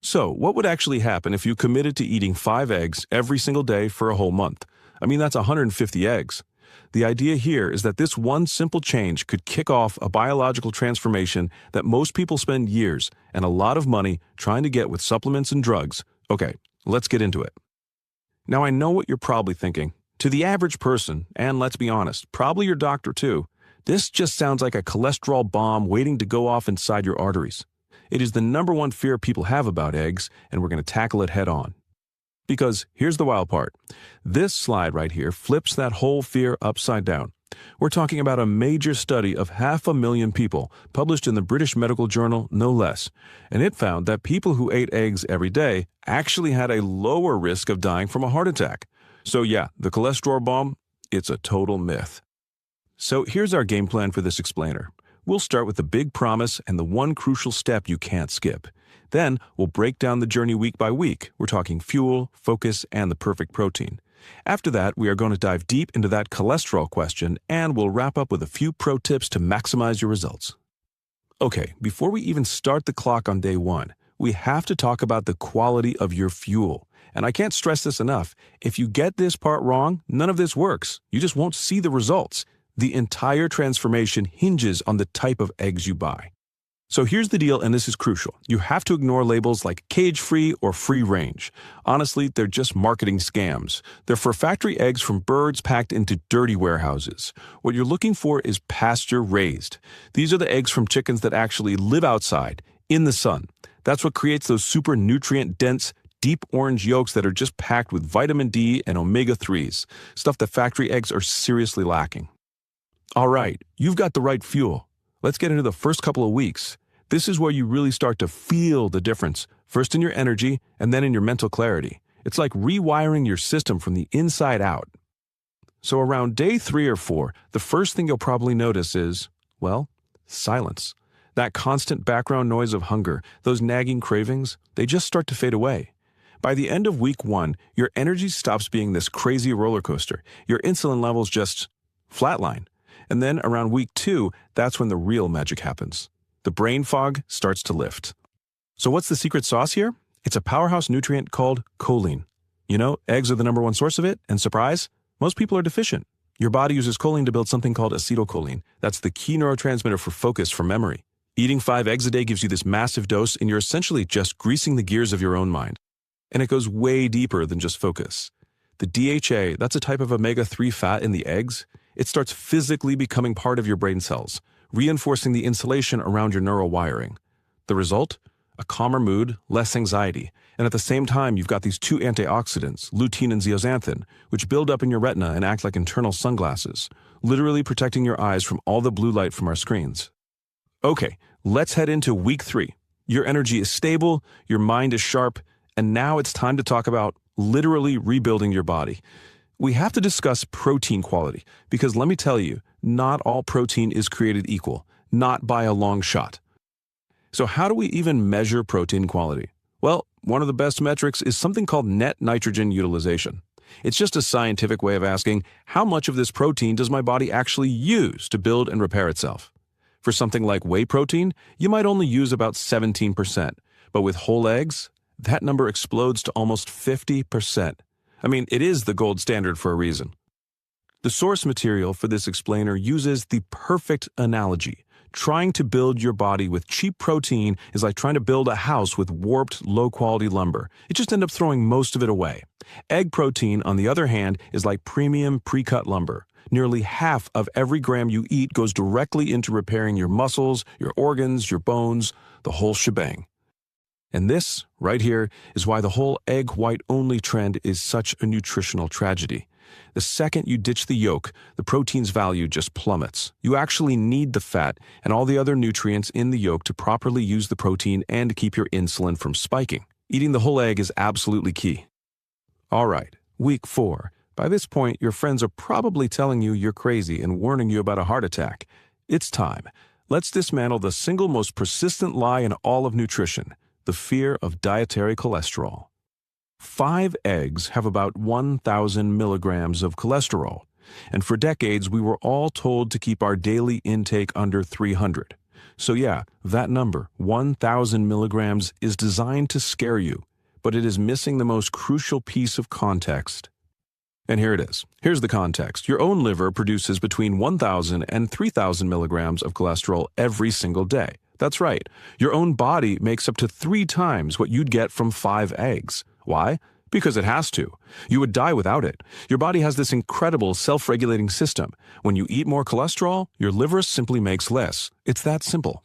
So, what would actually happen if you committed to eating 5 eggs every single day for a whole month? I mean, that's 150 eggs. The idea here is that this one simple change could kick off a biological transformation that most people spend years and a lot of money trying to get with supplements and drugs. Okay, let's get into it. Now, I know what you're probably thinking. To the average person, and let's be honest, probably your doctor too, this just sounds like a cholesterol bomb waiting to go off inside your arteries. It is the number one fear people have about eggs, and we're going to tackle it head on. Because here's the wild part. This slide right here flips that whole fear upside down. We're talking about a major study of 500,000 people, published in the British Medical Journal, no less. And it found that people who ate eggs every day actually had a lower risk of dying from a heart attack. So yeah, the cholesterol bomb, it's a total myth. So here's our game plan for this explainer. We'll start with the big promise and the one crucial step you can't skip. Then we'll break down the journey week by week. We're talking fuel, focus, and the perfect protein. After that, we are going to dive deep into that cholesterol question, and we'll wrap up with a few pro tips to maximize your results. Okay, before we even start the clock on day one, we have to talk about the quality of your fuel. And I can't stress this enough. If you get this part wrong, none of this works. You just won't see the results. The entire transformation hinges on the type of eggs you buy. So here's the deal, and this is crucial. You have to ignore labels like cage-free or free-range. Honestly, they're just marketing scams. They're for factory eggs from birds packed into dirty warehouses. What you're looking for is pasture-raised. These are the eggs from chickens that actually live outside, in the sun. That's what creates those super nutrient-dense, deep orange yolks that are just packed with vitamin D and omega-3s, stuff that factory eggs are seriously lacking. All right, you've got the right fuel. Let's get into the first couple of weeks. This is where you really start to feel the difference, first in your energy and then in your mental clarity. It's like rewiring your system from the inside out. So around day 3 or 4, the first thing you'll probably notice is, well, silence. That constant background noise of hunger, those nagging cravings, they just start to fade away. By the end of week 1, your energy stops being this crazy roller coaster. Your insulin levels just flatline. And then around week 2, that's when the real magic happens. The brain fog starts to lift. So what's the secret sauce here? It's a powerhouse nutrient called choline. You know, eggs are the number one source of it, and surprise, most people are deficient. Your body uses choline to build something called acetylcholine. That's the key neurotransmitter for focus, for memory. Eating 5 eggs a day gives you this massive dose, and you're essentially just greasing the gears of your own mind. And it goes way deeper than just focus. The DHA, that's a type of omega-3 fat in the eggs. It starts physically becoming part of your brain cells, reinforcing the insulation around your neural wiring. The result? A calmer mood, less anxiety, and at the same time you've got these 2 antioxidants, lutein and zeaxanthin, which build up in your retina and act like internal sunglasses, literally protecting your eyes from all the blue light from our screens. Okay, let's head into week 3. Your energy is stable, your mind is sharp, and now it's time to talk about literally rebuilding your body. We have to discuss protein quality, because let me tell you, not all protein is created equal, not by a long shot. So how do we even measure protein quality? Well, one of the best metrics is something called net nitrogen utilization. It's just a scientific way of asking, how much of this protein does my body actually use to build and repair itself? For something like whey protein, you might only use about 17%, but with whole eggs, that number explodes to almost 50%. I mean, it is the gold standard for a reason. The source material for this explainer uses the perfect analogy. Trying to build your body with cheap protein is like trying to build a house with warped, low-quality lumber. You just end up throwing most of it away. Egg protein, on the other hand, is like premium pre-cut lumber. Nearly half of every gram you eat goes directly into repairing your muscles, your organs, your bones, the whole shebang. And this, right here, is why the whole egg white-only trend is such a nutritional tragedy. The second you ditch the yolk, the protein's value just plummets. You actually need the fat and all the other nutrients in the yolk to properly use the protein and to keep your insulin from spiking. Eating the whole egg is absolutely key. All right, week 4. By this point, your friends are probably telling you you're crazy and warning you about a heart attack. It's time. Let's dismantle the single most persistent lie in all of nutrition, the fear of dietary cholesterol. 5 eggs have about 1,000 milligrams of cholesterol, and for decades we were all told to keep our daily intake under 300. So yeah, that number, 1,000 milligrams, is designed to scare you, but it is missing the most crucial piece of context. And here it is. Here's the context. Your own liver produces between 1,000 and 3,000 milligrams of cholesterol every single day. That's right. Your own body makes up to 3 times what you'd get from 5 eggs. Why? Because it has to. You would die without it. Your body has this incredible self-regulating system. When you eat more cholesterol, your liver simply makes less. It's that simple.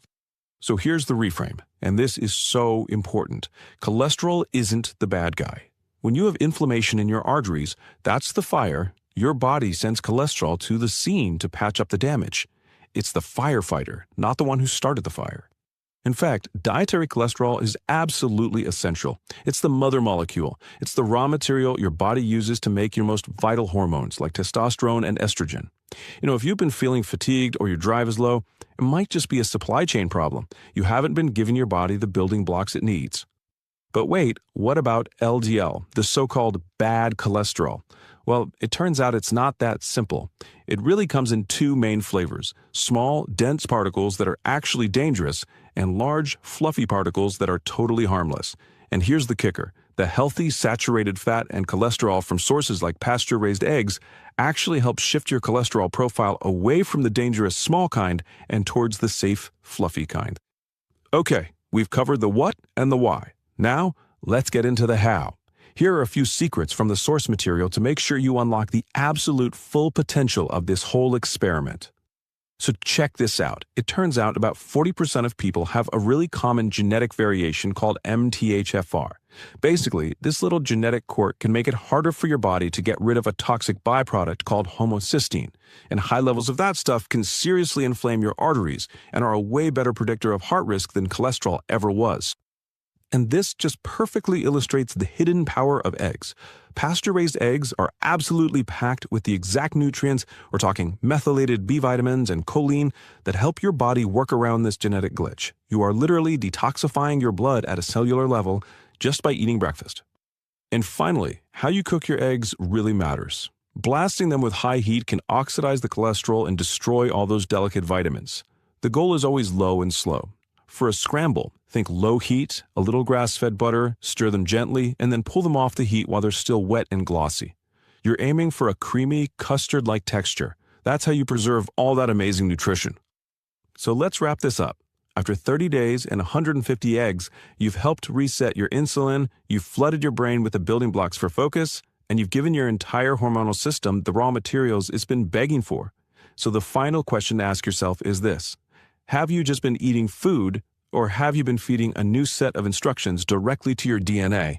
So here's the reframe, and this is so important. Cholesterol isn't the bad guy. When you have inflammation in your arteries, that's the fire. Your body sends cholesterol to the scene to patch up the damage. It's the firefighter, not the one who started the fire. In fact, dietary cholesterol is absolutely essential. It's the mother molecule. It's the raw material your body uses to make your most vital hormones, like testosterone and estrogen. If you've been feeling fatigued or your drive is low, it might just be a supply chain problem. You haven't been giving your body the building blocks it needs. But wait, what about LDL, the so-called bad cholesterol? Well, it turns out it's not that simple. It really comes in 2 main flavors: small, dense particles that are actually dangerous, and large, fluffy particles that are totally harmless. And here's the kicker. The healthy, saturated fat and cholesterol from sources like pasture-raised eggs actually help shift your cholesterol profile away from the dangerous small kind and towards the safe, fluffy kind. Okay, we've covered the what and the why. Now, let's get into the how. Here are a few secrets from the source material to make sure you unlock the absolute full potential of this whole experiment. So check this out. It turns out about 40% of people have a really common genetic variation called MTHFR. Basically, this little genetic quirk can make it harder for your body to get rid of a toxic byproduct called homocysteine. And high levels of that stuff can seriously inflame your arteries and are a way better predictor of heart risk than cholesterol ever was. And this just perfectly illustrates the hidden power of eggs. Pasture-raised eggs are absolutely packed with the exact nutrients, we're talking methylated B vitamins and choline, that help your body work around this genetic glitch. You are literally detoxifying your blood at a cellular level just by eating breakfast. And finally, how you cook your eggs really matters. Blasting them with high heat can oxidize the cholesterol and destroy all those delicate vitamins. The goal is always low and slow. For a scramble, think low heat, a little grass-fed butter, stir them gently, and then pull them off the heat while they're still wet and glossy. You're aiming for a creamy, custard-like texture. That's how you preserve all that amazing nutrition. So let's wrap this up. After 30 days and 150 eggs, you've helped reset your insulin, you've flooded your brain with the building blocks for focus, and you've given your entire hormonal system the raw materials it's been begging for. So the final question to ask yourself is this: have you just been eating food, or have you been feeding a new set of instructions directly to your DNA?